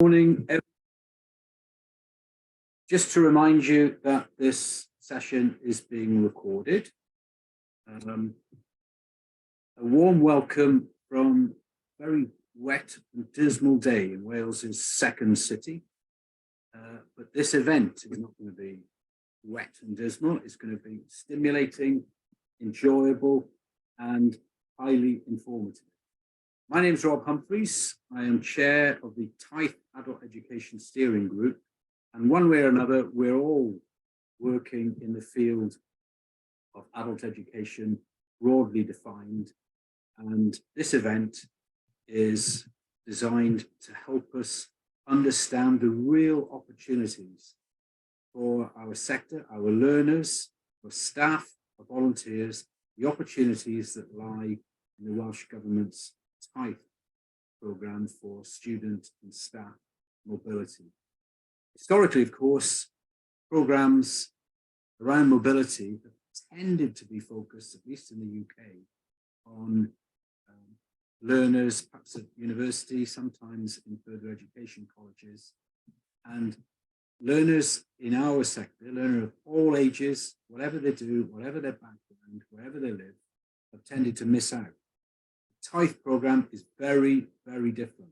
Morning. Just to remind you that this session is being recorded. A warm welcome from a very wet and dismal day in Wales's second city. But this event is not going to be wet and dismal. It's going to be stimulating, enjoyable, and highly informative. My name is Rob Humphreys. I am chair of the Taith Adult Education Steering Group. And one way or another, we're all working in the field of adult education, broadly defined. And this event is designed to help us understand the real opportunities for our sector, our learners, our staff, our volunteers, the opportunities that lie in the Welsh Government's Taith programme for student and staff mobility. Historically, of course, programmes around mobility have tended to be focused, at least in the UK, on learners, perhaps at university, sometimes in further education colleges, and learners in our sector, learners of all ages, whatever they do, whatever their background, wherever they live, have tended to miss out. The Taith programme is very, very different.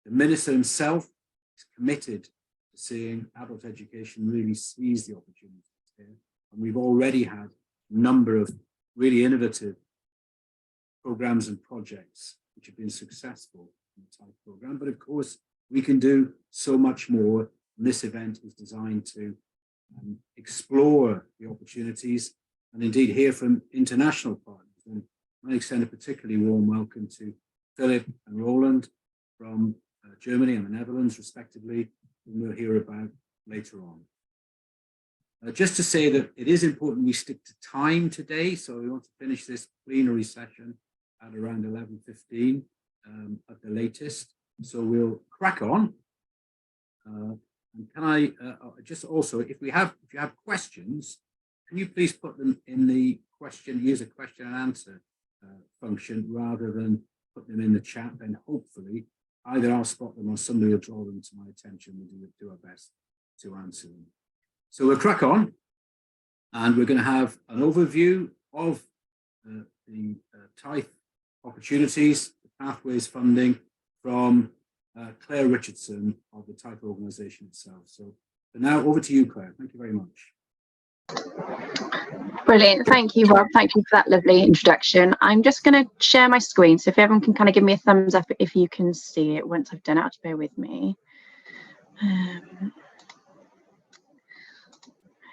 The Minister himself is committed to seeing adult education really seize the opportunities here. And we've already had a number of really innovative programmes and projects which have been successful in the Taith programme. But of course, we can do so much more. And this event is designed to explore the opportunities and indeed hear from international partners. And I extend a particularly warm welcome to Philip and Roland from Germany and the Netherlands, respectively, whom we'll hear about later on. Just to say that it is important we stick to time today, so we want to finish this plenary session at around 11:15 at the latest. So we'll crack on. And can I just also, if you have questions, can you please put them in the use a question and answer function rather than put them in the chat? Then hopefully either I'll spot them or somebody will draw them to my attention. We'll do our best to answer them. So we'll crack on, and we're going to have an overview of the Taith opportunities, the pathways funding from Claire Richardson of the Taith organisation itself. So for now, over to you, Claire. Thank you very much. Brilliant. Thank you, Rob. Thank you for that lovely introduction. I'm just going to share my screen. So if everyone can kind of give me a thumbs up if you can see it once I've done it, bear with me.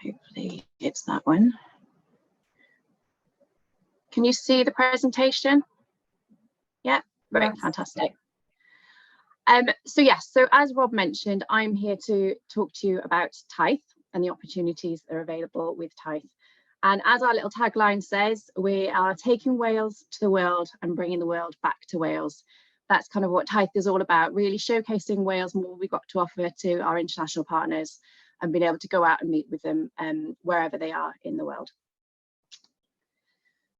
Hopefully it's that one. Can you see the presentation? Yeah, right, fantastic. So yes, so as Rob mentioned, I'm here to talk to you about Taith and the opportunities that are available with Taith. And as our little tagline says, we are taking Wales to the world and bringing the world back to Wales. That's kind of what Taith is all about, really showcasing Wales and what we've got to offer to our international partners and being able to go out and meet with them wherever they are in the world.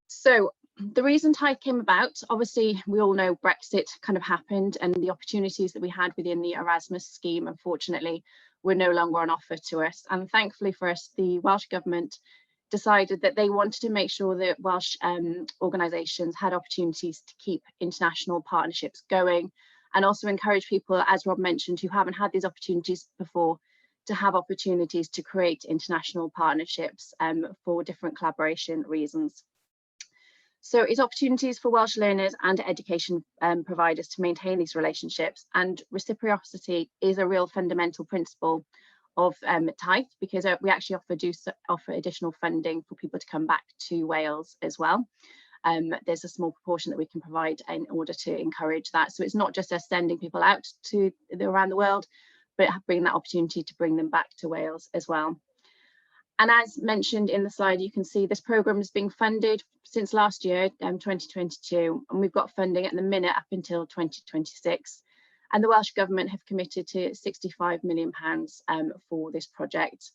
So the reason Taith came about, obviously, we all know Brexit kind of happened and the opportunities that we had within the Erasmus scheme, unfortunately, were no longer on offer to us. And thankfully for us, the Welsh Government decided that they wanted to make sure that Welsh organisations had opportunities to keep international partnerships going and also encourage people, as Rob mentioned, who haven't had these opportunities before, to have opportunities to create international partnerships for different collaboration reasons. So it's opportunities for Welsh learners and education providers to maintain these relationships, and reciprocity is a real fundamental principle of Taith, because we actually offer additional funding for people to come back to Wales as well. There's a small proportion that we can provide in order to encourage that. So it's not just us sending people out to around the world, but bringing that opportunity to bring them back to Wales as well. And as mentioned in the slide, you can see this programme is being funded since last year, 2022, and we've got funding at the minute up until 2026. And the Welsh Government have committed to £65 million for this project.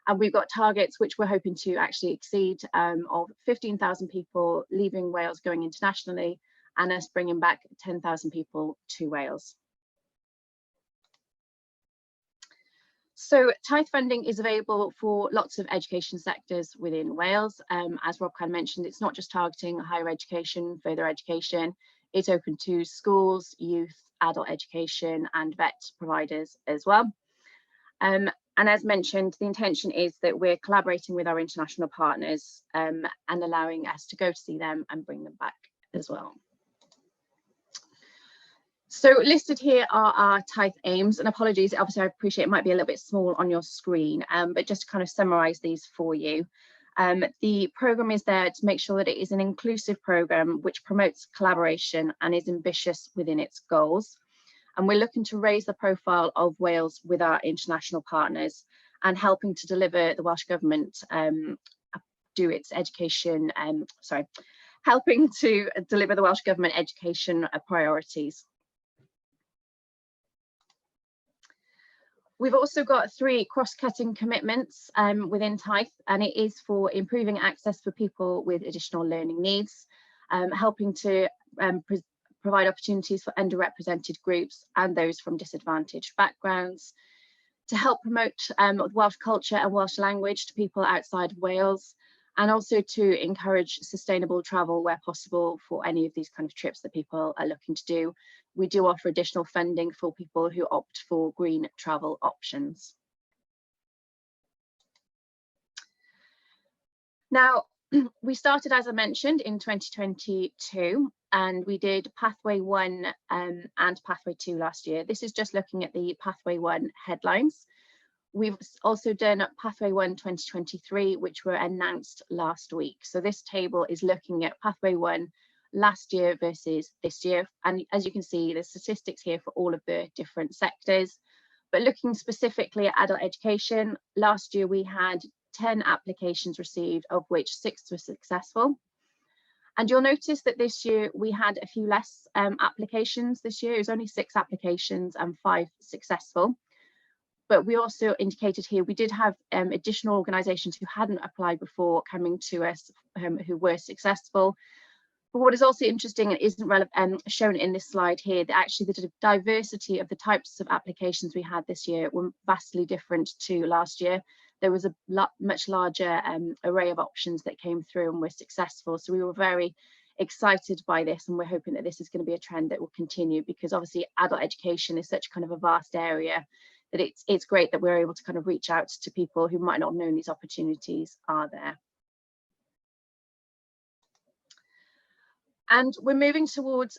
And we've got targets which we're hoping to actually exceed of 15,000 people leaving Wales going internationally, and us bringing back 10,000 people to Wales. So Taith funding is available for lots of education sectors within Wales. As Rob kind of mentioned, it's not just targeting higher education, further education. It's open to schools, youth, adult education and vet providers as well. And as mentioned, the intention is that we're collaborating with our international partners and allowing us to go to see them and bring them back as well. So listed here are our Taith aims, and apologies, obviously I appreciate it might be a little bit small on your screen, but just to kind of summarise these for you. The programme is there to make sure that it is an inclusive programme which promotes collaboration and is ambitious within its goals. And we're looking to raise the profile of Wales with our international partners and helping to deliver the Welsh Government do its education, helping to deliver the Welsh Government education priorities. We've also got 3 cross-cutting commitments within Taith, and it is for improving access for people with additional learning needs, helping to provide opportunities for underrepresented groups and those from disadvantaged backgrounds, to help promote Welsh culture and Welsh language to people outside of Wales, and also to encourage sustainable travel where possible for any of these kind of trips that people are looking to do. We do offer additional funding for people who opt for green travel options. Now, we started, as I mentioned, in 2022, and we did Pathway 1 and Pathway 2 last year. This is just looking at the Pathway 1 headlines. We've also done Pathway 1 2023, which were announced last week. So this table is looking at Pathway 1 last year versus this year. And as you can see, there's statistics here for all of the different sectors. But looking specifically at adult education, last year we had 10 applications received, of which 6 were successful. And you'll notice that this year we had a few less applications this year. It was only 6 applications and 5 successful. But we also indicated here we did have additional organisations who hadn't applied before coming to us who were successful. But what is also interesting and isn't shown in this slide here, that actually the diversity of the types of applications we had this year were vastly different to last year. There was a much larger array of options that came through and were successful. So we were very excited by this, and we're hoping that this is going to be a trend that will continue, because obviously adult education is such kind of a vast area that it's great that we're able to kind of reach out to people who might not have known these opportunities are there. And we're moving towards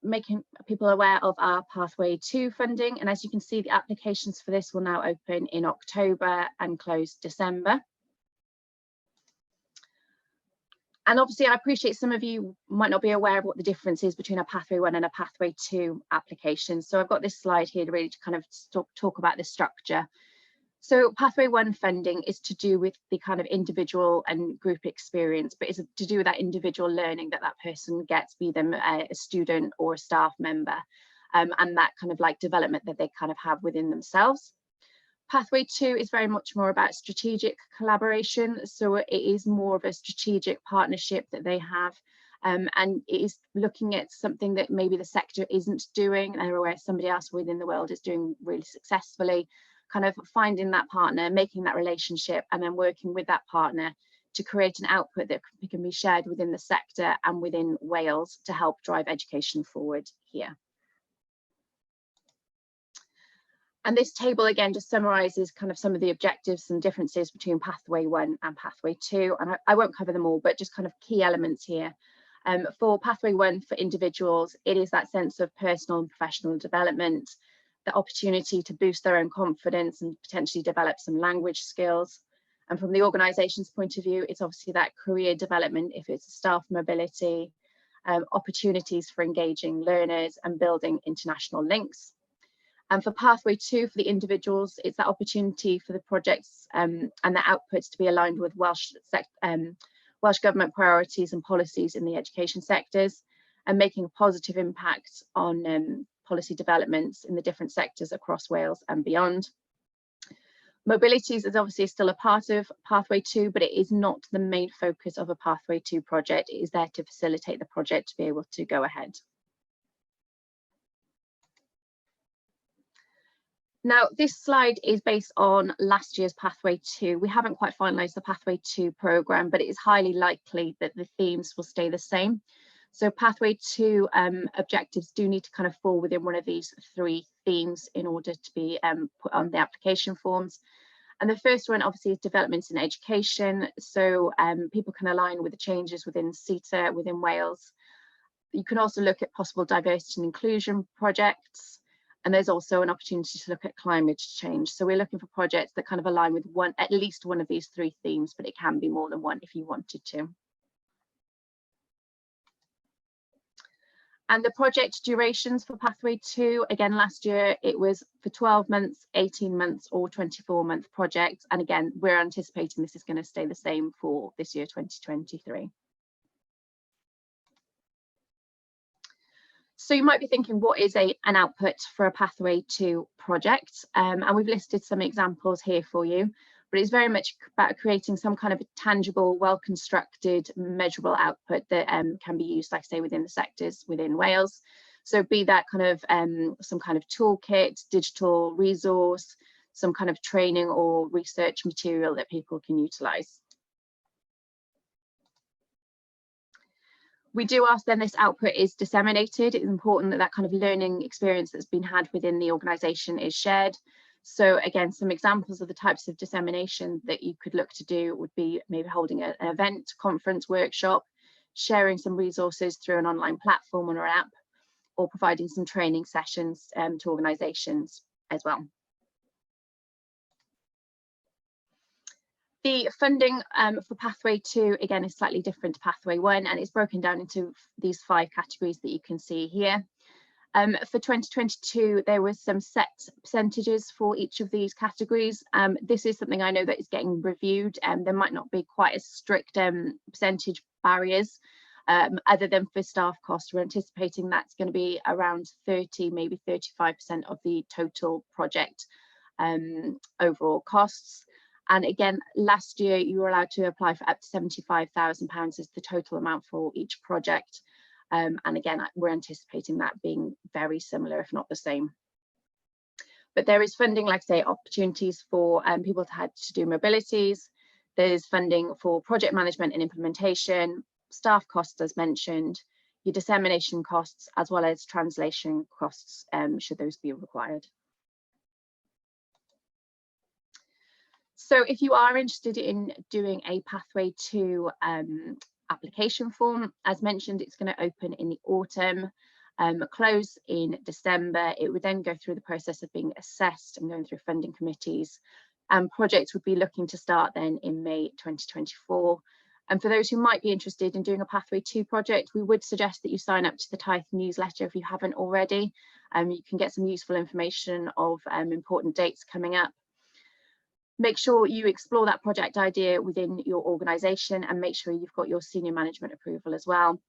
making people aware of our Pathway 2 funding. And as you can see, the applications for this will now open in October and close December. And obviously, I appreciate some of you might not be aware of what the difference is between a Pathway 1 and a Pathway 2 application. So I've got this slide here to really kind of talk about the structure. So Pathway 1 funding is to do with the kind of individual and group experience, but it's to do with that individual learning that that person gets, be them a student or a staff member, and that kind of like development that they kind of have within themselves. Pathway 2 is very much more about strategic collaboration. So it is more of a strategic partnership that they have. And it is looking at something that maybe the sector isn't doing, or where somebody else within the world is doing really successfully, kind of finding that partner, making that relationship, and then working with that partner to create an output that can be shared within the sector and within Wales to help drive education forward here. And this table again just summarises kind of some of the objectives and differences between Pathway 1 and Pathway 2. And I won't cover them all, but just kind of key elements here. For Pathway 1 for individuals, it is that sense of personal and professional development, the opportunity to boost their own confidence and potentially develop some language skills. And from the organisation's point of view, it's obviously that career development, if it's staff mobility, opportunities for engaging learners and building international links. And for Pathway 2 for the individuals, it's that opportunity for the projects and the outputs to be aligned with Welsh Government priorities and policies in the education sectors, and making a positive impact on policy developments in the different sectors across Wales and beyond. Mobilities is obviously still a part of Pathway 2, but it is not the main focus of a Pathway 2 project. It is there to facilitate the project to be able to go ahead. Now, this slide is based on last year's Pathway 2. We haven't quite finalised the Pathway 2 programme, but it is highly likely that the themes will stay the same. So Pathway 2 objectives do need to kind of fall within one of these 3 themes in order to be put on the application forms. And the first one obviously is developments in education. So people can align with the changes within CETA, within Wales. You can also look at possible diversity and inclusion projects. And there's also an opportunity to look at climate change. So we're looking for projects that kind of align with at least one of these 3 themes, but it can be more than one if you wanted to. And the project durations for Pathway 2, again, last year it was for 12 months, 18 months or 24-month projects. And again, we're anticipating this is going to stay the same for this year, 2023. So you might be thinking, what is an output for a Pathway 2 project? And we've listed some examples here for you, but it's very much about creating some kind of a tangible, well-constructed, measurable output that can be used, like I say, within the sectors within Wales. So be that kind of some kind of toolkit, digital resource, some kind of training or research material that people can utilise. We do ask then this output is disseminated. It's important that that kind of learning experience that's been had within the organisation is shared. So again, some examples of the types of dissemination that you could look to do would be maybe holding an event, conference, workshop, sharing some resources through an online platform or app, or providing some training sessions to organisations as well. The funding for Pathway 2, again, is slightly different to Pathway 1, and it's broken down into these 5 categories that you can see here. For 2022, there were some set percentages for each of these categories. This is something I know that is getting reviewed, and there might not be quite as strict percentage barriers. Other than for staff costs, we're anticipating that's going to be around 30, maybe 35% of the total project overall costs. And again, last year you were allowed to apply for up to £75,000 as the total amount for each project. And again, we're anticipating that being very similar, if not the same. But there is funding, like I say, opportunities for people to do mobilities. There's funding for project management and implementation, staff costs as mentioned, your dissemination costs, as well as translation costs, should those be required. So if you are interested in doing a Pathway 2 application form, as mentioned, it's going to open in the autumn, close in December. It would then go through the process of being assessed and going through funding committees. Projects would be looking to start then in May 2024. And for those who might be interested in doing a Pathway 2 project, we would suggest that you sign up to the Taith newsletter if you haven't already. You can get some useful information of important dates coming up. Make sure you explore that project idea within your organisation and make sure you've got your senior management approval as well.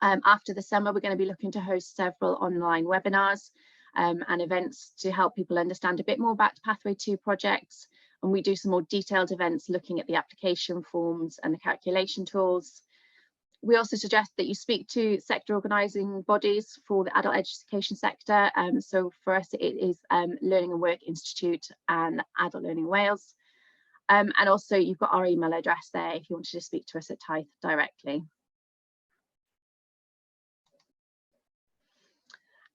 After the summer, we're going to be looking to host several online webinars and events to help people understand a bit more about the Pathway 2 projects. And we do some more detailed events looking at the application forms and the calculation tools. We also suggest that you speak to sector organising bodies for the adult education sector. So for us, it is Learning and Work Institute and Adult Learning Wales. And also you've got our email address there if you wanted to speak to us at Taith directly.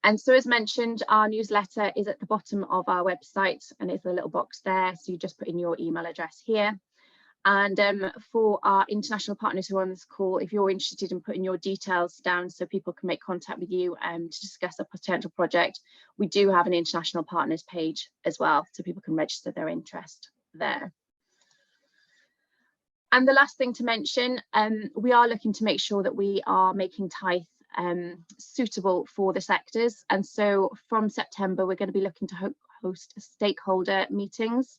And so as mentioned, our newsletter is at the bottom of our website and it's a little box there. So you just put in your email address here. And for our international partners who are on this call, if you're interested in putting your details down so people can make contact with you to discuss a potential project, we do have an international partners page as well, so people can register their interest there. And the last thing to mention, we are looking to make sure that we are making Taith suitable for the sectors. And so from September, we're going to be looking to host stakeholder meetings.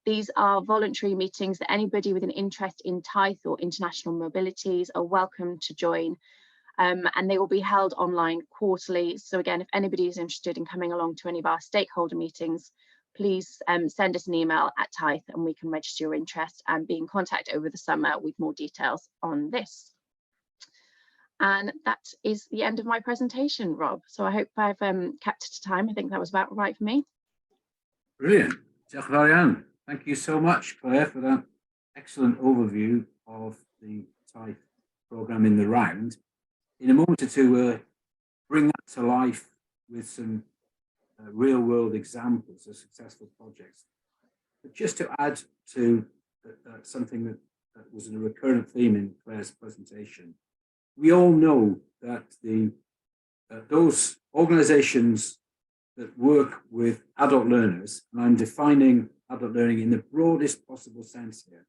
These are voluntary meetings that anybody with an interest in Taith or international mobilities are welcome to join. And they will be held online quarterly. So again, if anybody is interested in coming along to any of our stakeholder meetings, please send us an email at Taith and we can register your interest and be in contact over the summer with more details on this. And that is the end of my presentation, Rob. So I hope I've kept to time. I think that was about right for me. Brilliant. Diolch yn fawr iawn. Thank you so much, Claire, for that excellent overview of the Taith programme in the round. In a moment or two, we'll bring that to life with some real-world examples of successful projects. But just to add to something that was a recurrent theme in Claire's presentation, we all know that those organisations that work with adult learners, and I'm defining adult learning in the broadest possible sense here,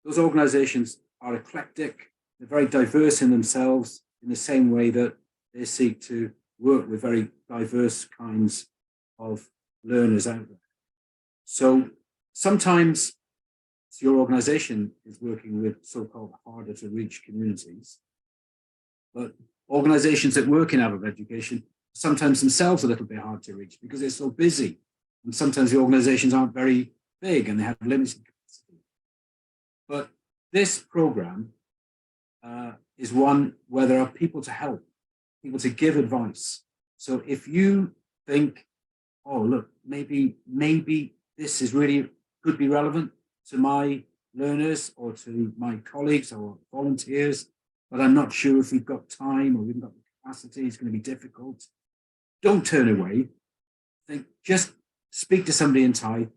those organisations are eclectic, they're very diverse in themselves in the same way that they seek to work with very diverse kinds of learners out there. So sometimes your organisation is working with so-called harder to reach communities, but organisations that work in adult education sometimes themselves a little bit hard to reach because they're so busy, and sometimes the organisations aren't very big and they have limited capacity. But this programme is one where there are people to help, people to give advice. So if you think, oh look, maybe this is really could be relevant to my learners or to my colleagues or volunteers, but I'm not sure if we've got time or we've got the capacity, it's going to be difficult. Don't turn away. Just speak to somebody in Taith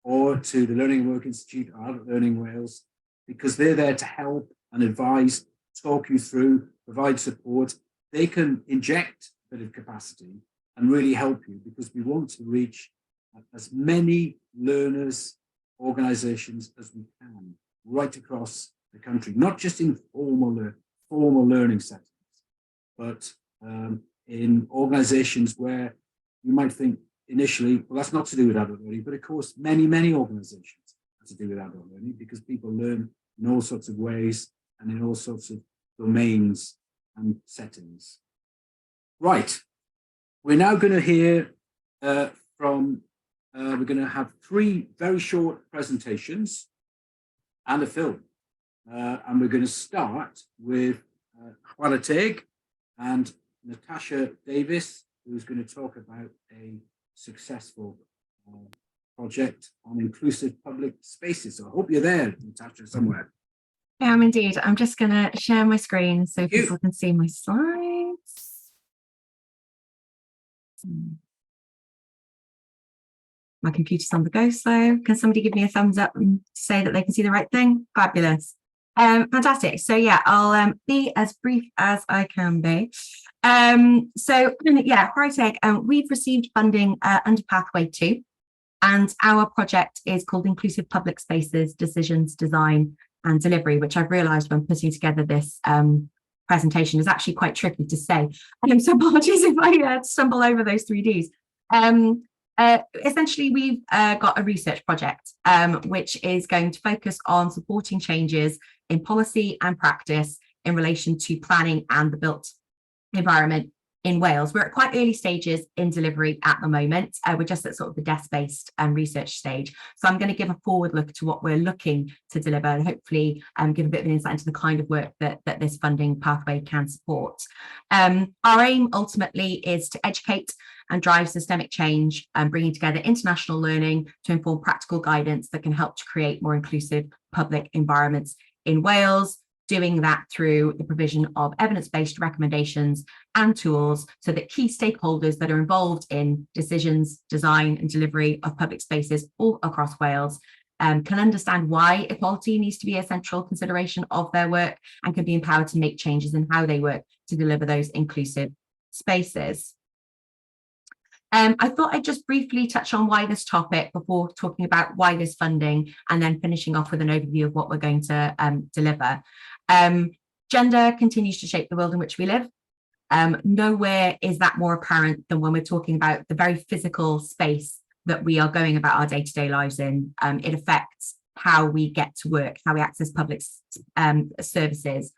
or to the Learning and Work Institute or Adult Learning Wales, because they're there to help and advise, talk you through, provide support. They can inject a bit of capacity and really help you, because we want to reach as many learners, organisations as we can right across the country, not just in formal learning settings, but in organisations where you might think initially, well, that's not to do with adult learning, but of course, many organisations have to do with adult learning, because people learn in all sorts of ways and in all sorts of domains and settings. Right, we're now going to hear from, we're going to have 3 very short presentations and a film. And we're going to start with Chwarae and Natasha Davis, who's going to talk about a successful project on inclusive public spaces. So I hope you're there, Natasha, somewhere. I am indeed. I'm just going to share my screen so people can see my slides. My computer's on the go slow. Can somebody give me a thumbs up and say that they can see the right thing? Fabulous. Fantastic. So yeah, I'll be as brief as I can be. So yeah, Chwarae, we've received funding under Pathway 2, and our project is called Inclusive Public Spaces, Decisions, Design and Delivery, which I've realised when putting together this presentation is actually quite tricky to say. So apologies if I stumble over those 3 Ds. Essentially, we've got a research project which is going to focus on supporting changes in policy and practice in relation to planning and the built environment in Wales. We're at quite early stages in delivery at the moment. We're just at sort of the desk-based research stage. So I'm going to give a forward look to what we're looking to deliver and hopefully give a bit of an insight into the kind of work that this funding pathway can support. Our aim ultimately is to educate and drive systemic change and bringing together international learning to inform practical guidance that can help to create more inclusive public environments in Wales, doing that through the provision of evidence-based recommendations and tools so that key stakeholders that are involved in decisions, design and delivery of public spaces all across Wales can understand why equality needs to be a central consideration of their work and can be empowered to make changes in how they work to deliver those inclusive spaces. I thought I'd just briefly touch on why this topic before talking about why this funding, and then finishing off with an overview of what we're going to deliver. Gender continues to shape the world in which we live. Nowhere is that more apparent than when we're talking about the very physical space that we are going about our day-to-day lives in. It affects how we get to work, how we access public services,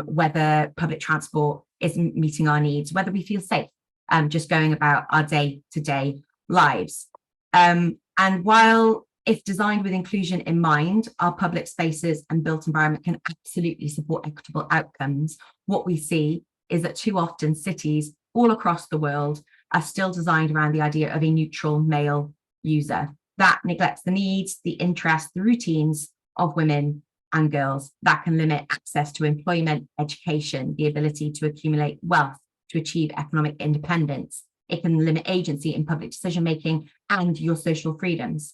whether public transport isn't meeting our needs, whether we feel safe. Just going about our day-to-day lives. And while if designed with inclusion in mind, our public spaces and built environment can absolutely support equitable outcomes, what we see is that too often cities all across the world are still designed around the idea of a neutral male user. That neglects the needs, the interests, the routines of women and girls. That can limit access to employment, education, the ability to accumulate wealth, to achieve economic independence. It can limit agency in public decision-making and your social freedoms.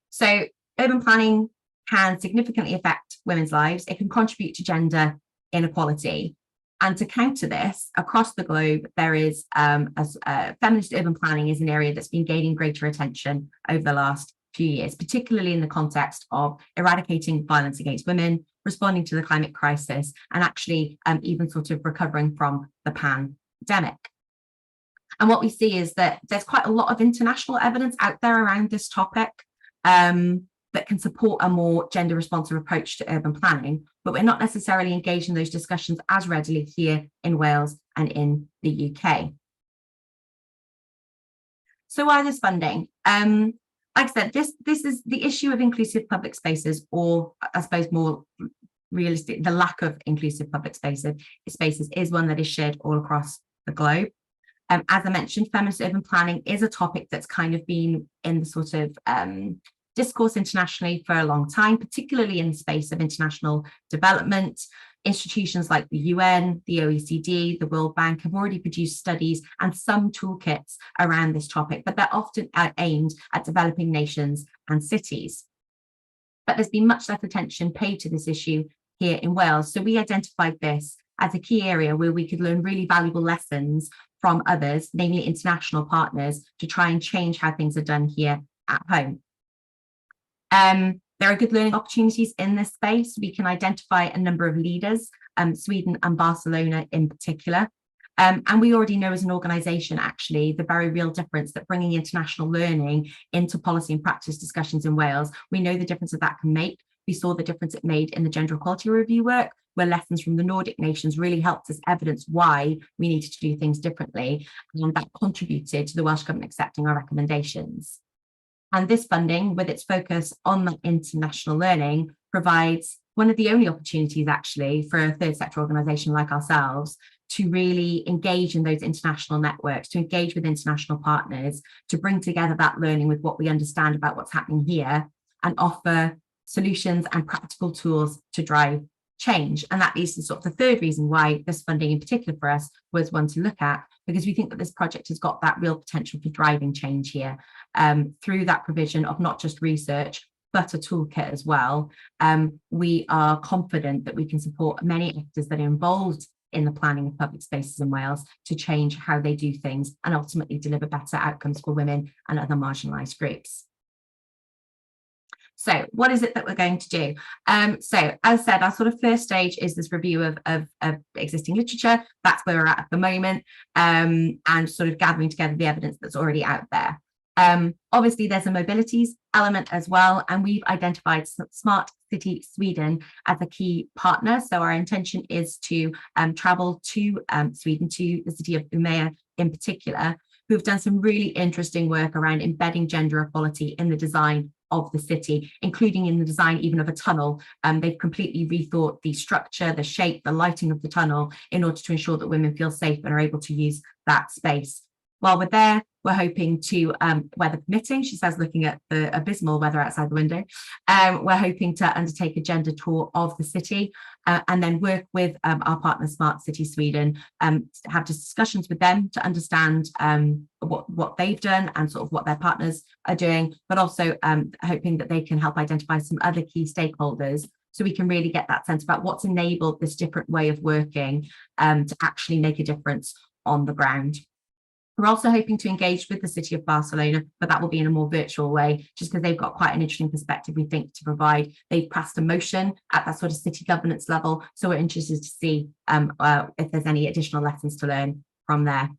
So urban planning can significantly affect women's lives. It can contribute to gender inequality. And to counter this, across the globe, there is feminist urban planning is an area that's been gaining greater attention over the last few years, particularly in the context of eradicating violence against women, responding to the climate crisis, and actually even sort of recovering from the pandemic. And what we see is that there's quite a lot of international evidence out there around this topic that can support a more gender responsive approach to urban planning, but we're not necessarily engaged in those discussions as readily here in Wales and in the UK. So why this funding? Like I said, this is the issue of inclusive public spaces, or I suppose more realistic, the lack of inclusive public spaces is one that is shared all across the globe. As I mentioned, feminist urban planning is a topic that's kind of been in the sort of discourse internationally for a long time, particularly in the space of international development. Institutions like the UN, the OECD, the World Bank have already produced studies and some toolkits around this topic, but they're often aimed at developing nations and cities. But there's been much less attention paid to this issue here in Wales. So we identified this as a key area where we could learn really valuable lessons from others, namely international partners, to try and change how things are done here at home. There are good learning opportunities in this space. We can identify a number of leaders, Sweden and Barcelona in particular. And we already know as an organisation, actually, the very real difference that bringing international learning into policy and practice discussions in Wales, we know the difference that can make. We saw the difference it made in the gender equality review work, where lessons from the Nordic nations really helped us evidence why we needed to do things differently. And that contributed to the Welsh Government accepting our recommendations. And this funding, with its focus on that international learning, provides one of the only opportunities actually for a third sector organisation like ourselves to really engage in those international networks, to engage with international partners, to bring together that learning with what we understand about what's happening here and offer solutions and practical tools to drive change. And that leads to sort of the third reason why this funding in particular for us was one to look at, because we think that this project has got that real potential for driving change here through that provision of not just research, but a toolkit as well. We are confident that we can support many actors that are involved in the planning of public spaces in Wales to change how they do things and ultimately deliver better outcomes for women and other marginalised groups. So what is it that we're going to do? So as I said, our sort of first stage is this review of existing literature. That's where we're at the moment, and sort of gathering together the evidence that's already out there. Obviously, there's a mobilities element as well, and we've identified Smart City Sweden as a key partner. So our intention is to travel to Sweden, to the city of Umeå in particular, who've done some really interesting work around embedding gender equality in the design of the city, including in the design even of a tunnel. They've completely rethought the structure, the shape, the lighting of the tunnel in order to ensure that women feel safe and are able to use that space. While we're there, we're hoping to, weather permitting, she says, looking at the abysmal weather outside the window, we're hoping to undertake a gender tour of the city and then work with our partner Smart City Sweden, have discussions with them to understand what they've done and sort of what their partners are doing, but also hoping that they can help identify some other key stakeholders so we can really get that sense about what's enabled this different way of working to actually make a difference on the ground. We're also hoping to engage with the city of Barcelona, but that will be in a more virtual way, just because they've got quite an interesting perspective, we think, to provide. They've passed a motion at that sort of city governance level, so we're interested to see if there's any additional lessons to learn from there.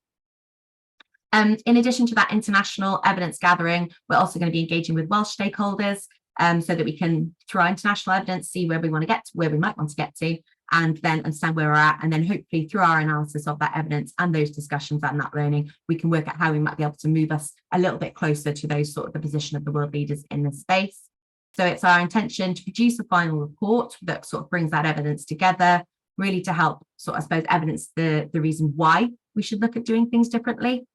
In addition to that international evidence gathering, we're also going to be engaging with Welsh stakeholders so that we can, through our international evidence, see where we want to get to, where we might want to get to, and then understand where we're at. And then hopefully through our analysis of that evidence and those discussions and that learning, we can work out how we might be able to move us a little bit closer to those sort of the position of the world leaders in this space. So it's our intention to produce a final report that sort of brings that evidence together, really to help sort of, I suppose, evidence the reason why we should look at doing things differently.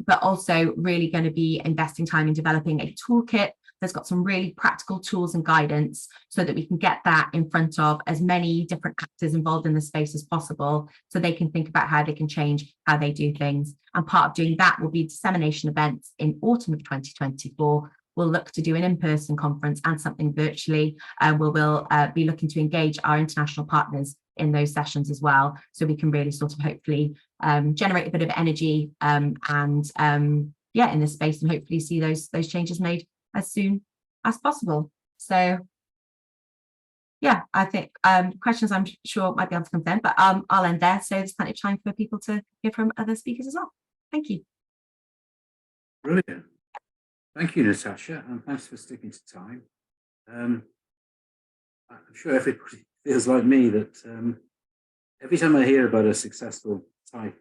but also really going to be investing time in developing a toolkit that's got some really practical tools and guidance so that we can get that in front of as many different actors involved in the space as possible so they can think about how they can change how they do things. And part of doing that will be dissemination events in autumn of 2024. We'll look to do an in-person conference and something virtually, where we'll be looking to engage our international partners in those sessions as well, so we can really sort of hopefully generate a bit of energy in this space, and hopefully see those changes made as soon as possible. So yeah, I think questions I'm sure might be able to come then, but I'll end there, so there's plenty of time for people to hear from other speakers as well. Thank you. Brilliant. Thank you, Natasha, and thanks for sticking to time. I'm sure everybody feels like me that every time I hear about a successful Taith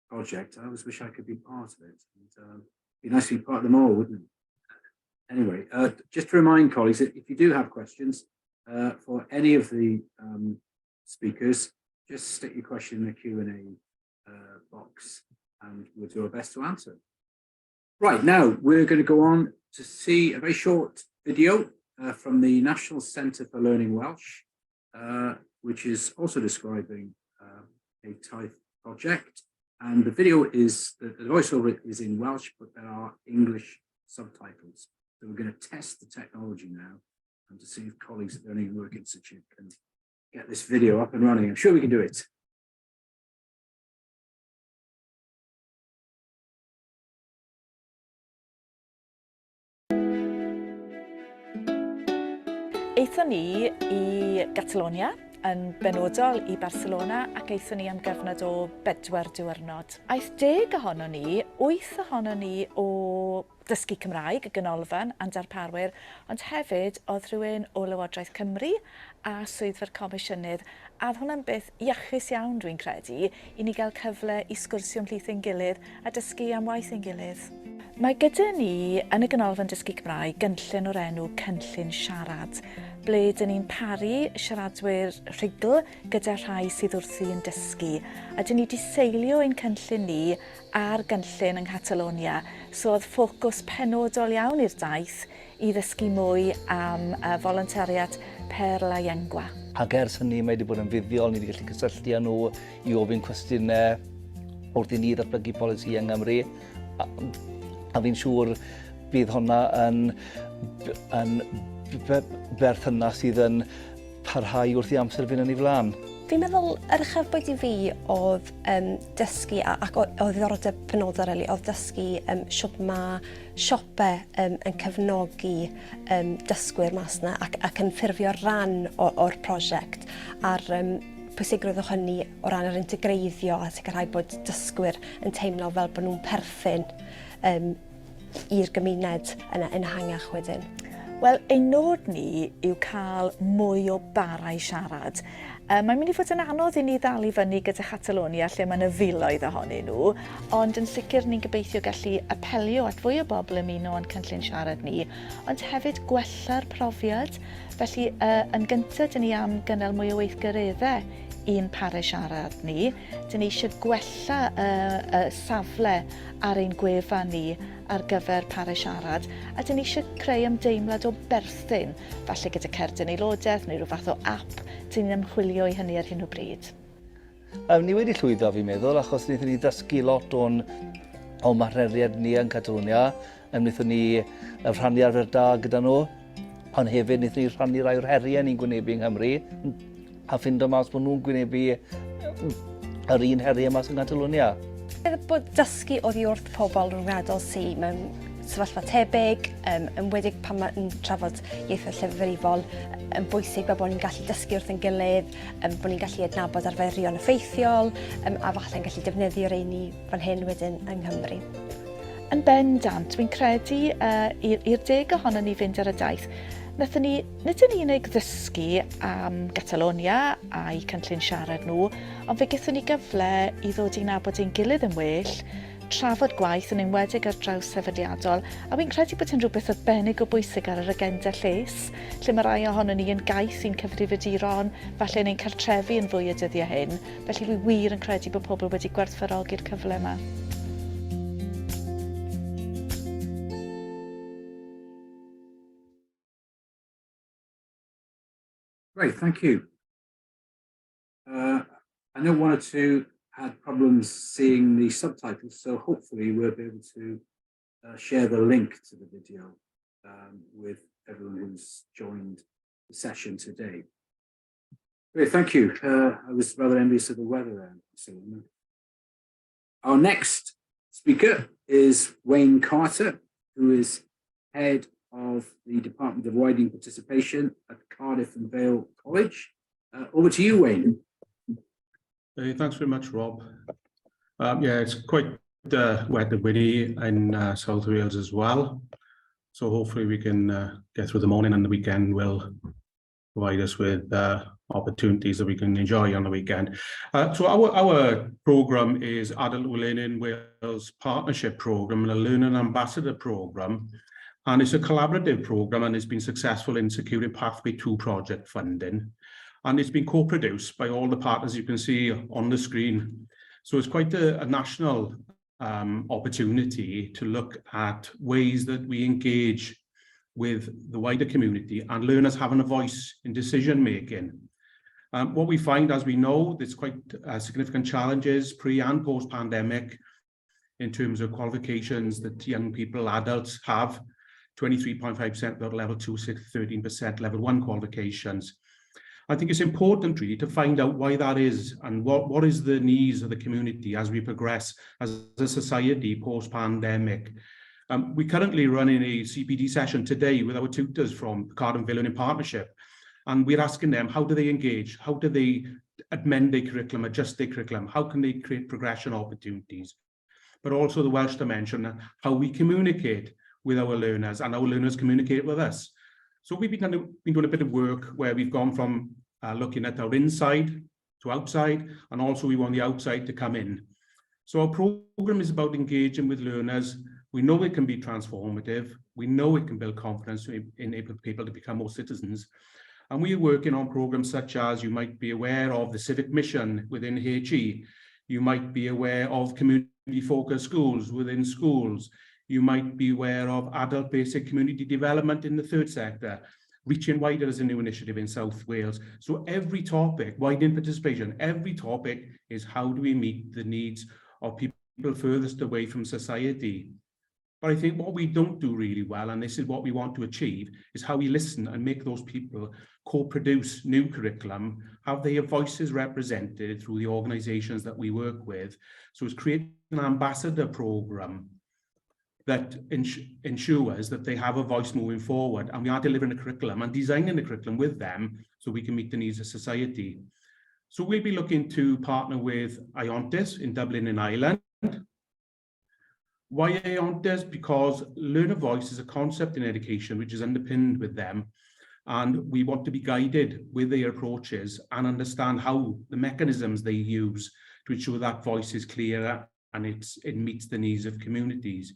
project, I always wish I could be part of it. And, it'd be nice to be part of them all, wouldn't it? Anyway, just to remind colleagues that if you do have questions for any of the speakers, just stick your question in the Q&A box and we'll do our best to answer. Right, now we're going to go on to see a very short video from the National Centre for Learning Welsh, which is also describing a Taith project. And the video is, the voiceover is in Welsh, but there are English subtitles. So we're going to test the technology now and to see if colleagues at the Learning and Work Institute can get this video up and running. I'm sure we can do it. Eithon ni I Catalonia, yn benodol I Barcelona, ac eithon ni am gyfnod o 4 diwrnod. Aeth 10 ohono ni, 8 ohono ni o dysgu Cymraeg, y ganolfan a'n darparwyr, ond hefyd oedd rhywun o Lywodraeth Cymru a swyddfa'r Comisiynydd, a oedd hwnna'n beth iachus iawn dwi'n credu, I ni gael cyfle I sgwrsio ymhlith ein gilydd a dysgu am waith ein gilydd. Mae gyda ni yn y ganolfan dysgu Cymraeg gynllun o'r enw Cynllun Siarad, ble dyn ni'n paru siaradwyr rhugl gyda rhai sydd wrthi yn dysgu, a dyn ni wedi seilio ein cynllun ni ar gynllun yng Nghatalonia, so oedd ffocws penodol iawn i'r daith I ddysgu mwy am volontariat per la llengua. Ac ers hynny mae wedi bod yn fuddiol, ni wedi gallu cysylltu â nhw I ofyn cwestiynau wrth I ni ddatblygu polisi yng Nghymru. A fi'n siŵr bydd hwnna yn berthynas sydd yn parhau wrth I amser fynd yn ei flaen. Fi'n meddwl yr uchafbwynt I fi oedd dysgu ac oedd ddiddordeb penodol oedd dysgu sut mae siopau yn cefnogi dysgwyr mas yna ac yn ffurfio rhan o'r prosiect a'r pwysigrwydd o hynny o ran yr integreiddio a sicrhau bod dysgwyr yn teimlo fel bod nhw'n perthyn i'r gymuned yn ehangach wedyn. Wel, ein nod ni yw cael mwy o barau siarad. Mae'n mynd I fod yn anodd I ni ddal I fyny gyda Catalonia lle mae'n y filoedd ohonyn nhw, ond yn sicr ni'n gobeithio gallu apelio at fwy o bobl ymuno yn cynllun siarad ni, ond hefyd gwella'r profiad. Felly, yn gyntaf, dyn ni am gynnal mwy o weithgareddau i'n parau siarad ni. Dyn ni eisiau gwella safle ar ein gwefan ni ar gyfer parau siarad, a dyn ni eisiau creu ymdeimlad o berthyn, falle gyda cerdyn aelodaeth neu rhyw fath o app, dyn ni'n ymchwilio I hynny ar hyn o bryd. Ni wedi llwyddo fi'n meddwl, achos wnaethon ni ddysgu lot o'n martneriaid ni yn Catalonia, wnaethon ni rhannu arfer da gyda nhw, ond hefyd wnaethon ni rhannu rai o'r heriau ni'n gwynebu yng Nghymru, a ffindo mas bod nhw'n gwynebu yr un heriau mas yn Catalonia. Bod dysgu oddi wrth pobl rhyngwladol sydd mewn sefyllfa tebyg, enwedig pan mae'n trafod ieithoedd llefrifol, yn bwysig bod ni'n gallu dysgu wrth ein gilydd, bod ni'n gallu adnabod arferion effeithiol, a falle'n gallu defnyddio rheini fan hyn wedyn yng Nghymru. Yn bendant, dwi'n credu i'r 10 ohono ni fynd ar y daith, nid yn unig ddysgu am Catalonia a'i cynllun siarad nhw, ond fe gaethon ni gyfle I ddod I nabod ein gilydd yn well, trafod gwaith yn enwedig ar draws sefydliadol, a fi'n credu bod hyn rhywbeth arbennig o bwysig ar yr agenda lles, lle mae rai ohono ni yn gaeth i'n cyfrifiaduron, falle yn ein cartrefu yn fwy y dyddiau hyn, felly dwi wir yn credu bod pobl wedi gwerthfawrogi'r cyfle yma. Great, thank you. I know one or two had problems seeing the subtitles, so hopefully we'll be able to share the link to the video with everyone who's joined the session today. Great, thank you. I was rather envious of the weather there. So, our next speaker is Wayne Carter, who is head of the Department of Widening Participation at Cardiff and Vale College. Over to you, Wayne. Hey, thanks very much, Rob. Yeah, it's quite wet and windy in South Wales as well. So hopefully we can get through the morning, and the weekend will provide us with opportunities that we can enjoy on the weekend. So our programme is Adult Learning Wales Partnership Programme and a Learning Ambassador Programme. And it's a collaborative programme, and it's been successful in securing Pathway 2 project funding. And it's been co-produced by all the partners you can see on the screen. So it's quite a national opportunity to look at ways that we engage with the wider community and learners having a voice in decision making. What we find, as we know, there's quite significant challenges pre and post pandemic in terms of qualifications that young people, adults have. 23.5% got level 2, 13% level 1 qualifications. I think it's important really to find out why that is and what is the needs of the community as we progress as a society post-pandemic. We're currently running a CPD session today with our tutors from Cardiff and Vale Learning Partnership, and we're asking them, how do they engage? How do they amend their curriculum, adjust their curriculum? How can they create progression opportunities? But also the Welsh dimension, how we communicate with our learners and our learners communicate with us. So we've been doing a bit of work where we've gone from looking at our inside to outside, and also we want the outside to come in. So our program is about engaging with learners. We know it can be transformative. We know it can build confidence to enable people to become more citizens. And we are working on programs such as, you might be aware of the civic mission within HE. You might be aware of community-focused schools within schools. You might be aware of adult basic community development in the third sector. Reaching Wider is a new initiative in South Wales. So every topic, widening participation, every topic is how do we meet the needs of people furthest away from society. But I think what we don't do really well, and this is what we want to achieve, is how we listen and make those people co-produce new curriculum, have their voices represented through the organisations that we work with. So it's creating an ambassador programme that ensures that they have a voice moving forward, and we are delivering a curriculum and designing the curriculum with them so we can meet the needs of society. So we'll be looking to partner with Iontis in Dublin in Ireland. Why Iontis? Because learner voice is a concept in education which is underpinned with them, and we want to be guided with their approaches and understand how the mechanisms they use to ensure that voice is clearer and it meets the needs of communities.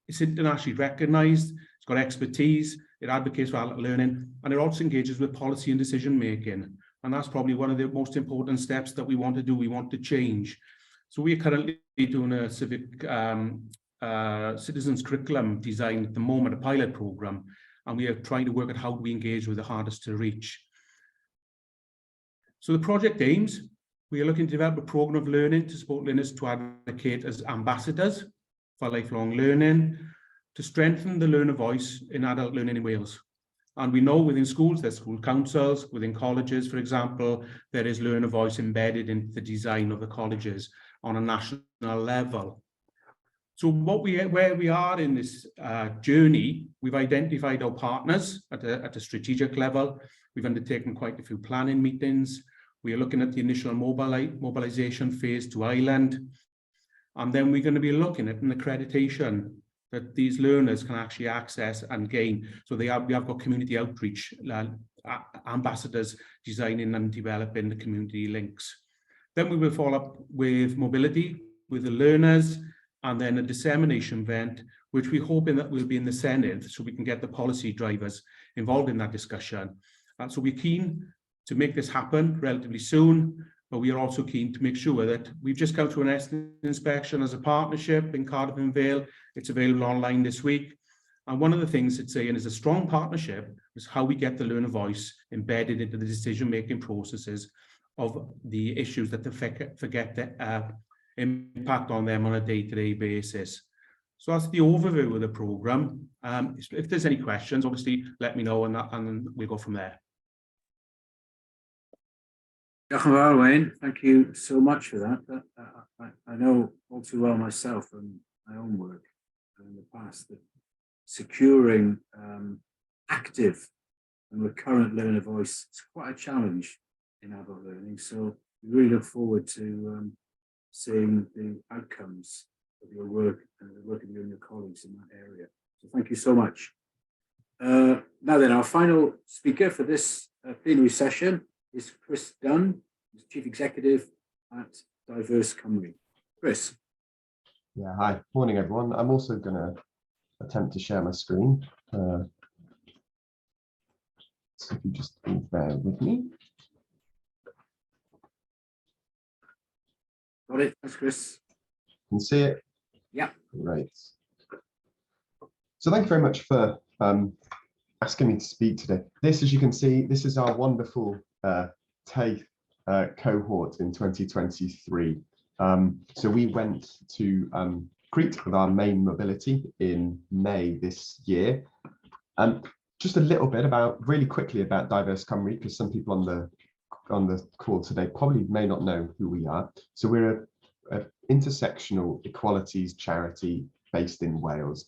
It's internationally recognised, it's got expertise, it advocates for adult learning, and it also engages with policy and decision making. And that's probably one of the most important steps that we want to do, we want to change. So we are currently doing a civic citizens curriculum design at the moment, a pilot programme, and we are trying to work out how we engage with the hardest to reach. So the project aims, we are looking to develop a programme of learning to support learners to advocate as ambassadors for lifelong learning, to strengthen the learner voice in adult learning in Wales. And we know within schools, there's school councils, within colleges, for example, there is learner voice embedded in the design of the colleges on a national level. So where we are in this journey, we've identified our partners at a strategic level. We've undertaken quite a few planning meetings. We are looking at the initial mobilisation phase to Ireland. And then we're going to be looking at an accreditation that these learners can actually access and gain. So we have got community outreach, ambassadors designing and developing the community links. Then we will follow up with mobility, with the learners, and then a dissemination event, which we're hoping that will be in the Senedd, so we can get the policy drivers involved in that discussion. So we're keen to make this happen relatively soon, but we are also keen to make sure that we've just come through an inspection as a partnership in Cardiff and Vale. It's available online this week. And one of the things it's saying is a strong partnership is how we get the learner voice embedded into the decision-making processes of the issues that impact on them on a day-to-day basis. So that's the overview of the programme. If there's any questions, obviously let me know and we'll go from there. Diolch yn fawr, Wayne. Thank you so much for that. I know all too well myself and my own work in the past that securing active and recurrent learner voice is quite a challenge in adult learning. So we really look forward to seeing the outcomes of your work and the work of you and your colleagues in that area. So thank you so much. Now then, our final speaker for this plenary session is Chris Dunn, who's Chief Executive at Diverse Cymru. Chris. Yeah, hi, morning everyone. I'm also going to attempt to share my screen. So if you just bear with me. Got it, thanks Chris. You can see it? Yeah. Great. So thank you very much for asking me to speak today. This, as you can see, this is our wonderful Taith cohort in 2023. So we went to Crete with our main mobility in May this year. Just a little bit really quickly about Diverse Cymru, because some people on the call today probably may not know who we are. So we're an intersectional equalities charity based in Wales.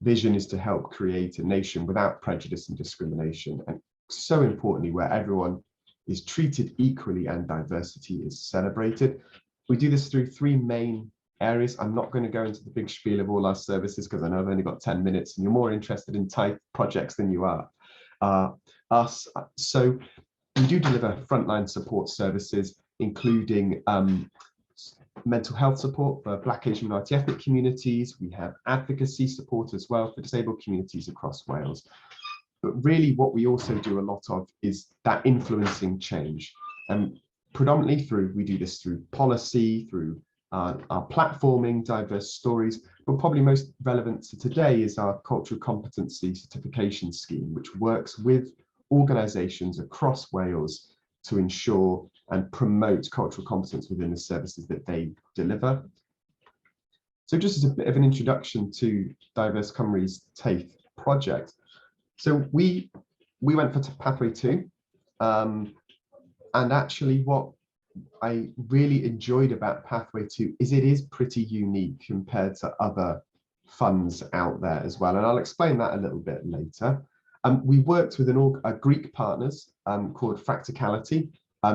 Vision is to help create a nation without prejudice and discrimination, and so importantly, where everyone is treated equally and diversity is celebrated. We do this through three main areas. I'm not going to go into the big spiel of all our services because I know I've only got 10 minutes and you're more interested in Taith projects than you are us. So we do deliver frontline support services, including mental health support for Black, Asian, minority ethnic communities. We have advocacy support as well for disabled communities across Wales. But really what we also do a lot of is that influencing change. And predominantly we do this through policy, through our platforming, diverse stories, but probably most relevant to today is our cultural competency certification scheme, which works with organisations across Wales to ensure and promote cultural competence within the services that they deliver. So just as a bit of an introduction to Diverse Cymru's Taith project. So we went for Pathway 2, and actually what I really enjoyed about Pathway 2 is it is pretty unique compared to other funds out there as well, and I'll explain that a little bit later. We worked with a Greek partners called Fracticality.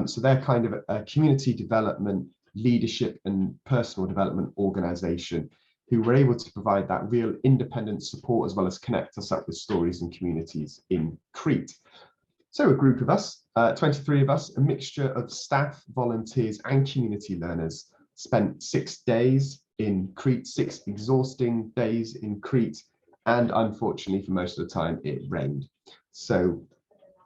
So they're kind of a community development, leadership and personal development organisation who were able to provide that real independent support as well as connect us up with stories and communities in Crete. So a group of us, 23 of us, a mixture of staff, volunteers and community learners, spent 6 days in Crete, 6 exhausting days in Crete, and unfortunately for most of the time it rained. So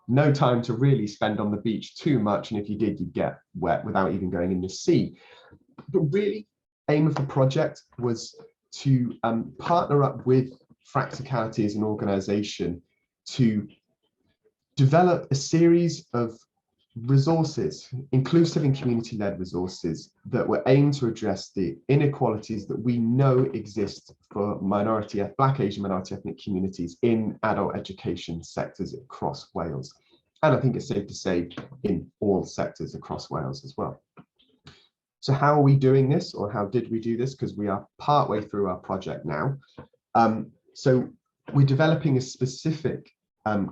no time to really spend on the beach too much, and if you did, you'd get wet without even going in the sea. But really, aim of the project was to partner up with Fracticality as an organisation to develop a series of resources, inclusive and community-led resources that were aimed to address the inequalities that we know exist for Black, Asian, minority ethnic communities in adult education sectors across Wales. And I think it's safe to say in all sectors across Wales as well. So how are we doing this, or how did we do this? Because we are partway through our project now. So we're developing a specific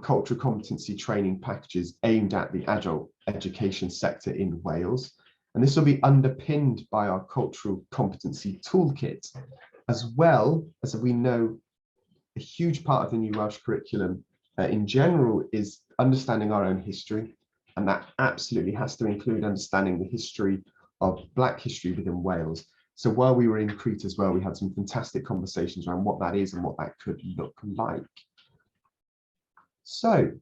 cultural competency training packages aimed at the adult education sector in Wales. And this will be underpinned by our cultural competency toolkit, as well as we know a huge part of the new Welsh curriculum in general is understanding our own history. And that absolutely has to include understanding the history of Black history within Wales. So while we were in Crete as well, we had some fantastic conversations around what that is and what that could look like. So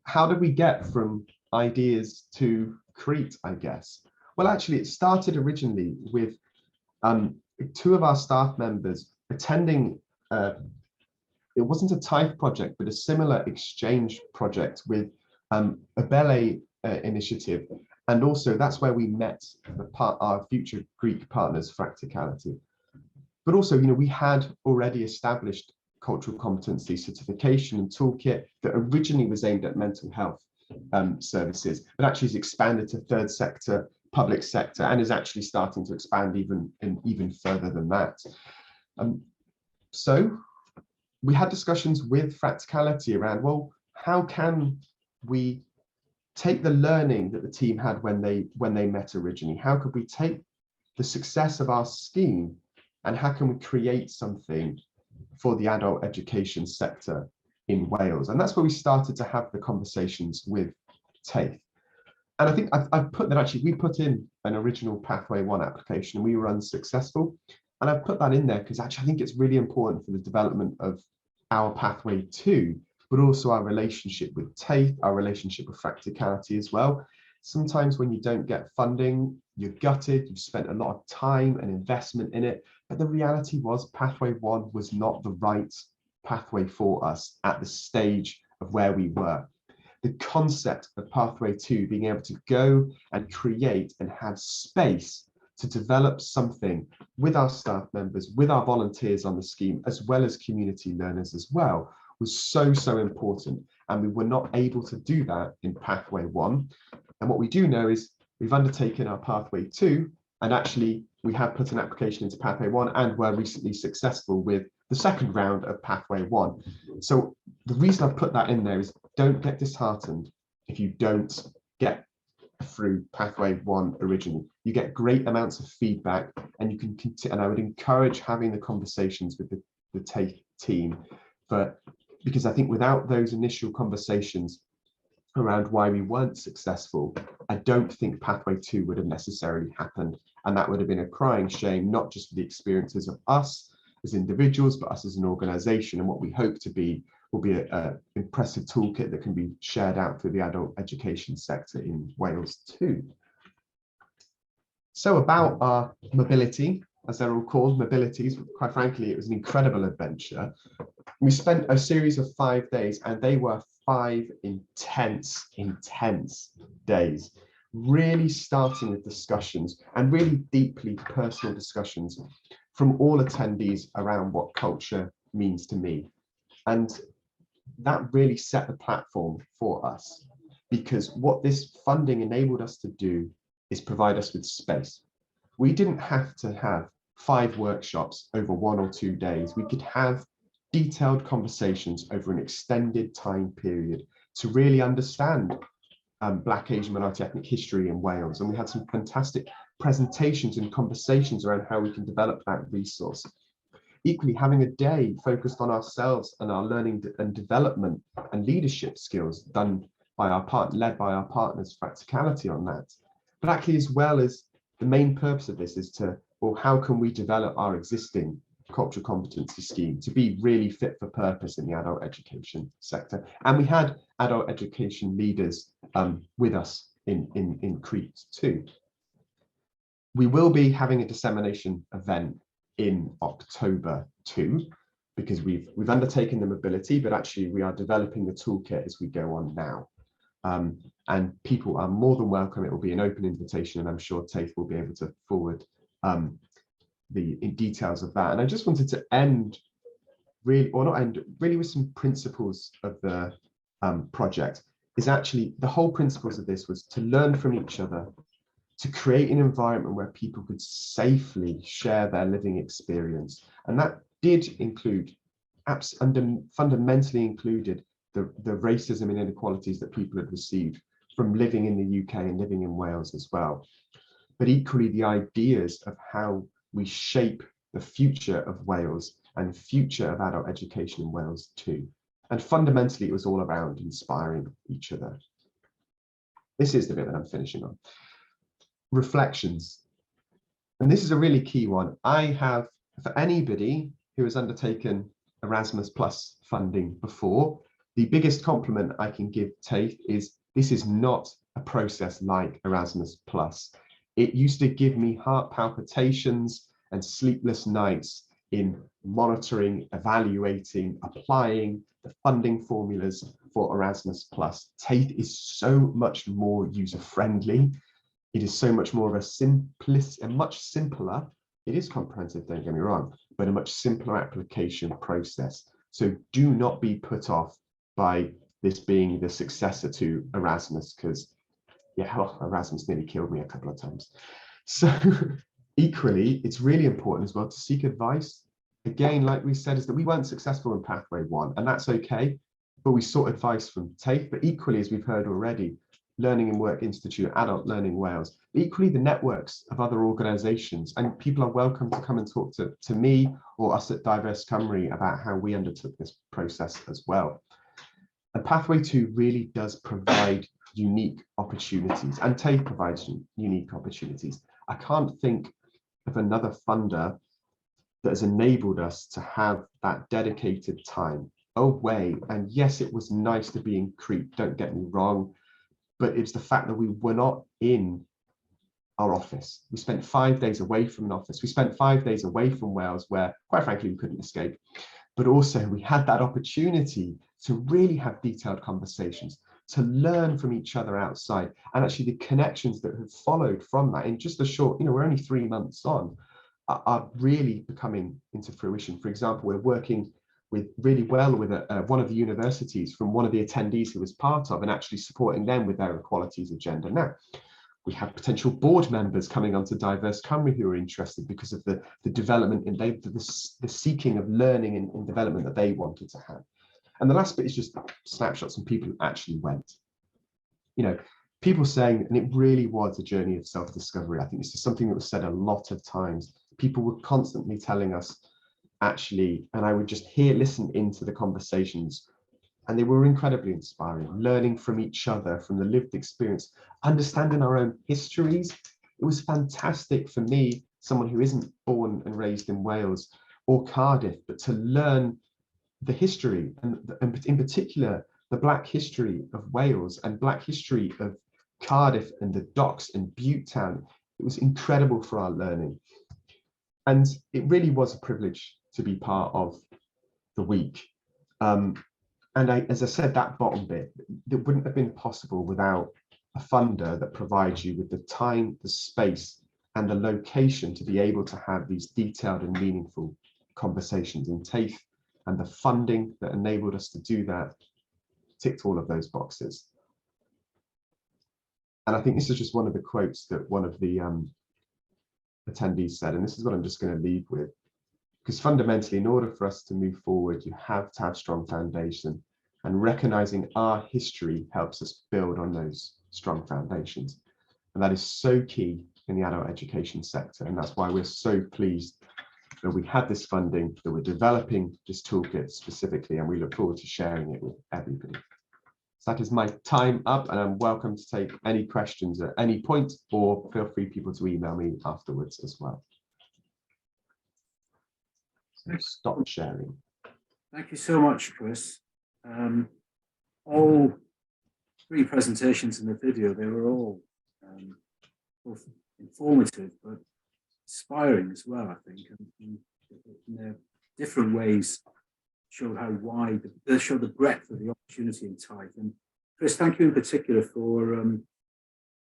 how did we get from ideas to Crete, I guess? Well, actually, it started originally with 2 of our staff members attending a it wasn't a Taith project, but a similar exchange project with a Oedolion initiative. And also that's where we met our future Greek partners, Practicality. But also, we had already established cultural competency certification and toolkit that originally was aimed at mental health services, but actually has expanded to third sector, public sector, and is actually starting to expand even further than that. So we had discussions with Practicality around, well, how can we take the learning that the team had when they met originally? How could we take the success of our scheme and how can we create something for the adult education sector in Wales? And that's where we started to have the conversations with Taith. And I think I've put that, actually, we put in an original Pathway 1 application and we were unsuccessful. And I've put that in there because actually I think it's really important for the development of our Pathway 2, but also our relationship with Taith, our relationship with Practicality as well. Sometimes when you don't get funding, you're gutted, you've spent a lot of time and investment in it, but the reality was Pathway 1 was not the right pathway for us at the stage of where we were. The concept of Pathway 2 being able to go and create and have space to develop something with our staff members, with our volunteers on the scheme, as well as community learners as well, was so important. And we were not able to do that in Pathway 1. And what we do know is we've undertaken our Pathway 2, and actually we have put an application into Pathway 1 and were recently successful with the second round of Pathway 1. So the reason I've put that in there is don't get disheartened if you don't get through Pathway 1 originally. You get great amounts of feedback, and you can continue, and I would encourage having the conversations with the Taith team, because I think without those initial conversations around why we weren't successful, I don't think Pathway 2 would have necessarily happened. And that would have been a crying shame, not just for the experiences of us as individuals, but us as an organisation, and what we hope to be will be an impressive toolkit that can be shared out through the adult education sector in Wales too. So about our mobility, as they're all called, mobilities, quite frankly, it was an incredible adventure. We spent a series of 5 days, and they were 5 intense days, really starting with discussions and really deeply personal discussions from all attendees around what culture means to me. And that really set the platform for us, because what this funding enabled us to do is provide us with space. We didn't have to have 5 workshops over 1 or 2 days. We could have detailed conversations over an extended time period to really understand Black, Asian, minority ethnic history in Wales. And we had some fantastic presentations and conversations around how we can develop that resource. Equally, having a day focused on ourselves and our learning and development and leadership skills done by led by our partners, Practicality, on that. But actually, as well as the main purpose of this is to, well, how can we develop our existing cultural competency scheme to be really fit for purpose in the adult education sector? And we had adult education leaders with us in Crete too. We will be having a dissemination event in October too, because we've undertaken the mobility, but actually we are developing the toolkit as we go on now. And people are more than welcome. It will be an open invitation, and I'm sure Taith will be able to forward the details of that. And I just wanted to end really with some principles of the project. Is actually the whole principles of this was to learn from each other, to create an environment where people could safely share their living experience. And that did include, fundamentally included, the racism and inequalities that people had received from living in the UK and living in Wales as well. But equally, the ideas of how we shape the future of Wales and future of adult education in Wales too. And fundamentally, it was all around inspiring each other. This is the bit that I'm finishing on. Reflections. And this is a really key one. I have, for anybody who has undertaken Erasmus Plus funding before, the biggest compliment I can give Taith is this is not a process like Erasmus Plus. It used to give me heart palpitations and sleepless nights in monitoring, evaluating, applying the funding formulas for Erasmus+. Taith is so much more user-friendly. It is so much more of a much simpler, it is comprehensive, don't get me wrong, but a much simpler application process. So do not be put off by this being the successor to Erasmus, because yeah, well, Erasmus nearly killed me a couple of times. So equally, it's really important as well to seek advice. Again, like we said, is that we weren't successful in Pathway 1, and that's okay, but we sought advice from Taith. But equally, as we've heard already, Learning and Work Institute, Adult Learning Wales, equally the networks of other organisations, and people are welcome to come and talk to me or us at Diverse Cymru about how we undertook this process as well. And Pathway 2 really does provide unique opportunities, and Taith provides unique opportunities. I can't think of another funder that has enabled us to have that dedicated time away. And yes, it was nice to be in Crete, don't get me wrong, but it's the fact that we were not in our office. We spent 5 days away from an office. We spent 5 days away from Wales, where quite frankly, we couldn't escape. But also we had that opportunity to really have detailed conversations, to learn from each other outside, and actually the connections that have followed from that in just a short, we're only 3 months on, are really becoming into fruition. For example, we're working really well with one of the universities from one of the attendees who was part of, and actually supporting them with their equalities agenda. Now, we have potential board members coming onto Diverse Cymru who are interested because of the development and the seeking of learning and development that they wanted to have. And the last bit is just snapshots of people who actually went. People saying, and it really was a journey of self-discovery. I think this is something that was said a lot of times. People were constantly telling us, actually, and I would just listen into the conversations, and they were incredibly inspiring, learning from each other, from the lived experience, understanding our own histories. It was fantastic for me, someone who isn't born and raised in Wales or Cardiff, but to learn the history, and in particular, the Black history of Wales and Black history of Cardiff and the docks and Bute Town. It was incredible for our learning. And it really was a privilege to be part of the week. And as I said, that bottom bit, it wouldn't have been possible without a funder that provides you with the time, the space, and the location to be able to have these detailed and meaningful conversations. In Taith, and the funding that enabled us to do that ticked all of those boxes. And I think this is just one of the quotes that one of the attendees said, and this is what I'm just going to leave with, because fundamentally, in order for us to move forward, you have to have strong foundation, and recognizing our history helps us build on those strong foundations. And that is so key in the adult education sector. And that's why we're so pleased that we had this funding, that we're developing this toolkit specifically, and we look forward to sharing it with everybody. So that is my time up, and I'm welcome to take any questions at any point, or feel free people to email me afterwards as well. So stop sharing. Thank you so much, Chris. All 3 presentations in the video, they were all both informative but inspiring as well, I think, and in their different ways showed how wide, they showed the breadth of the opportunity in Taith. And Chris, thank you in particular for, I'm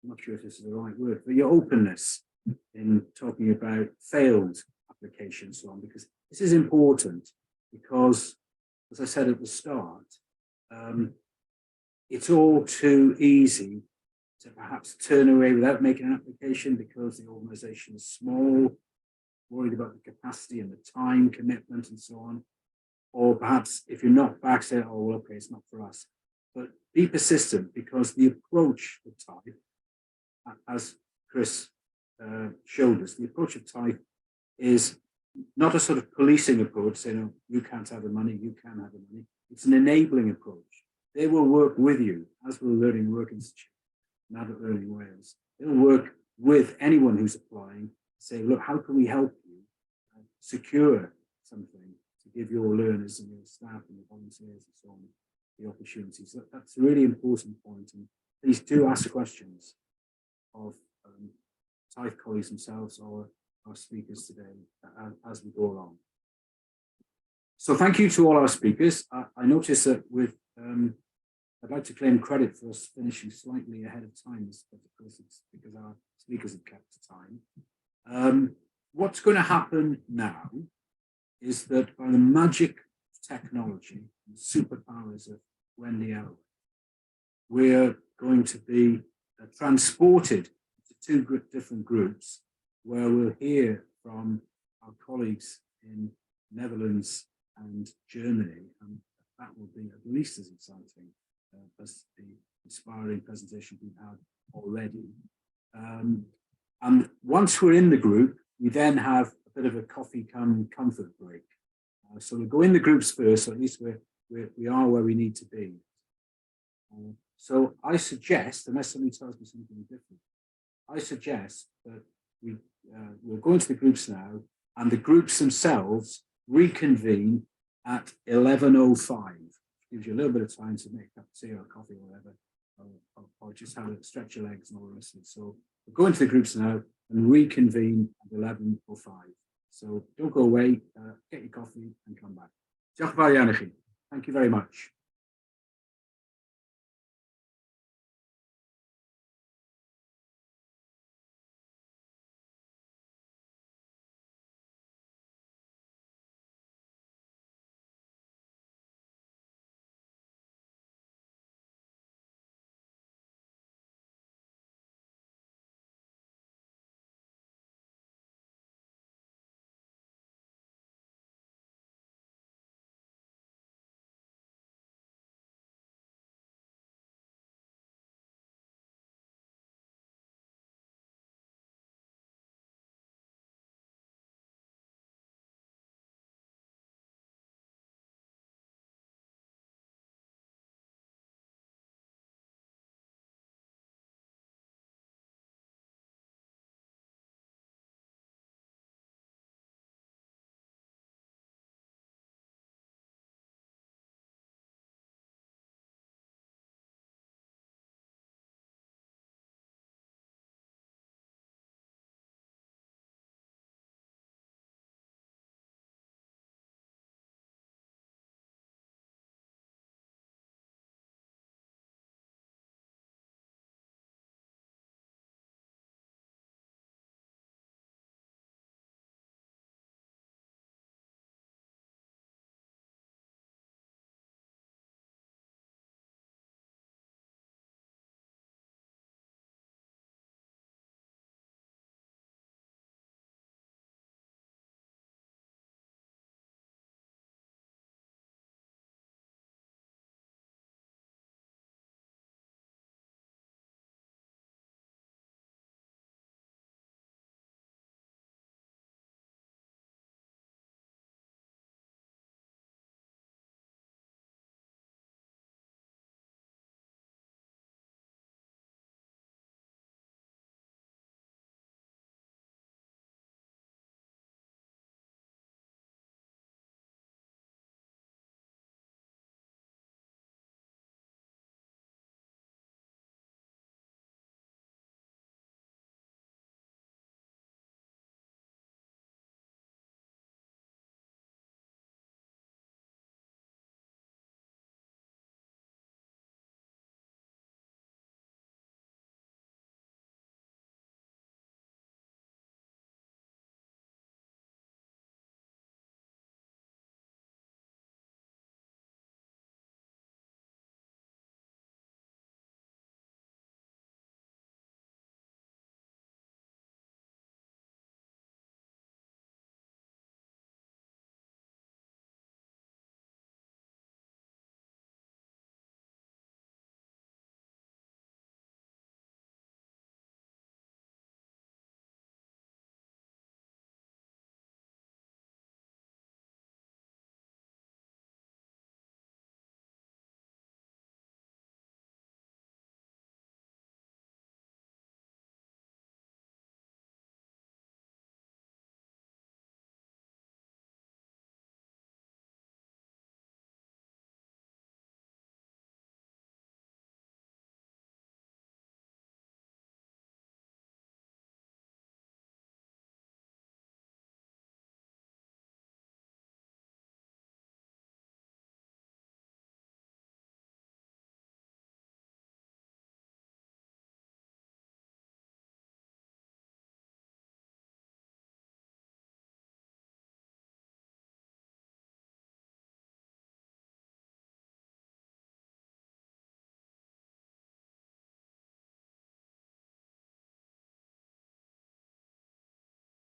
not sure if this is the right word, but your openness in talking about failed applications and so on, because this is important, because as I said at the start, it's all too easy to perhaps turn away without making an application because the organisation is small, worried about the capacity and the time commitment and so on. Or perhaps if you're not back, say, oh, well, okay, it's not for us. But be persistent, because the approach of Taith, as Chris showed us, the approach of Taith is not a sort of policing approach, saying, no, you can't have the money, you can have the money. It's an enabling approach. They will work with you, as will Learning and Work Institute and Adult Learning Wales. They'll work with anyone who's applying, say, look, how can we help you secure something to give your learners and your staff and your volunteers and so on the opportunities. That's a really important point. And please do ask questions of Taith colleagues themselves or our speakers today as we go along. So thank you to all our speakers. I noticed that with I'd like to claim credit for us finishing slightly ahead of time, but of course it's because our speakers have kept time. What's going to happen now is that by the magic of technology and the superpowers of Wendy Elway, we're going to be transported to two different groups where we'll hear from our colleagues in Netherlands and Germany, and that will be at least as exciting as the inspiring presentation we've had already. And once we're in the group, we then have a bit of a coffee come comfort break. So we'll go in the groups first, so at least we are where we need to be. So I suggest, unless somebody tells me something different, I suggest that we'll go into the groups now, and the groups themselves reconvene at 11:05. Gives you a little bit of time to make a cup of tea or coffee or whatever, or just have a stretch your legs and all the rest of it. So we'll go into the groups now and reconvene at 11:05. So don't go away, get your coffee and come back. Diolch yn fawr iawn i chi. Thank you very much.